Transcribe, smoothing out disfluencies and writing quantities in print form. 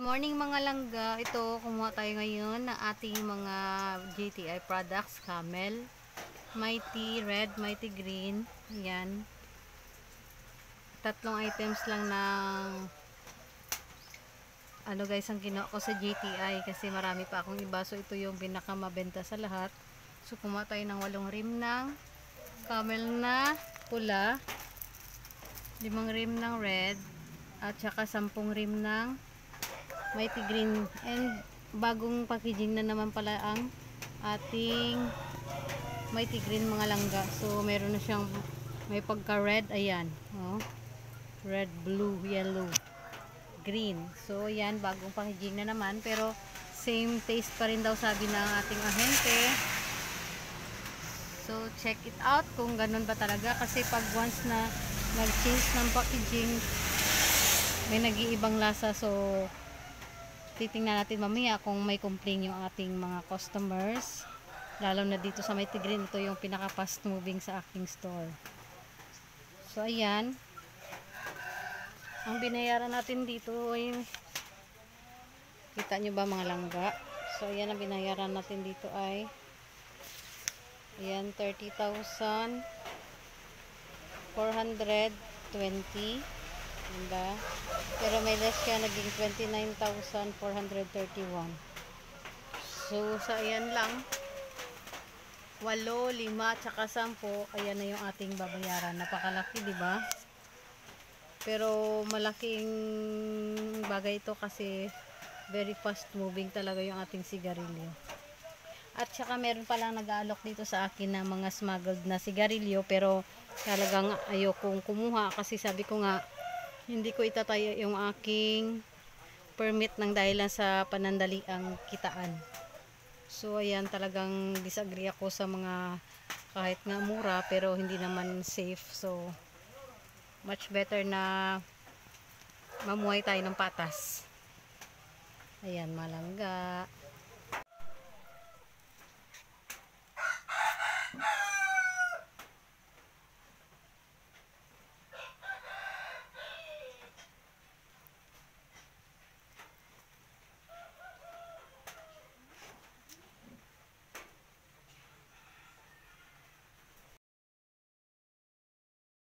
Morning mga langga. Ito, kumuha tayo ngayon ng ating mga GTI products. Camel, Mighty Red, Mighty Green. Ayan. Tatlong items lang ng ano guys, ang kinuha ko sa GTI kasi marami pa akong iba. So ito yung pinakamabenta sa lahat. So kumuha tayo ng 8 rim ng Camel na pula, 5 rim ng red, at saka 10 rim ng Mighty Green. And bagong packaging na naman pala ang ating Mighty Green mga langga. So meron na siyang may pagka red, ayan, oh. Red, blue, yellow, green. So ayan, bagong packaging na naman, pero same taste pa rin daw sabi ng ating ahente. So check it out kung ganun ba talaga, kasi pag once na nag-change ng packaging, may nag-iibang lasa. So titingnan natin mamaya kung may complain yung ating mga customers, lalo na dito sa Mighty Green. Ito yung pinaka fast moving sa aking store. So ayan, ang binayaran natin dito ay, kita nyo ba mga langga? So ayan, ang binayaran natin dito ay ayan, 30,420. diba? Pero may less siya, naging 29,431. So sa ayan lang, 8, 5, tsaka 10, ayan na yung ating babayaran. Napakalaki, diba? Pero malaking bagay ito kasi very fast moving talaga yung ating sigarilyo. At saka meron palang nag-aalok dito sa akin na mga smuggled na sigarilyo, pero talagang ayokong kumuha kasi sabi ko nga, hindi ko itataya yung aking permit ng dahilan sa panandaliang kitaan. So ayan, talagang disagree ako sa mga kahit nga mura pero hindi naman safe. So much better na mamuhay tayo ng patas. Ayan, malangga.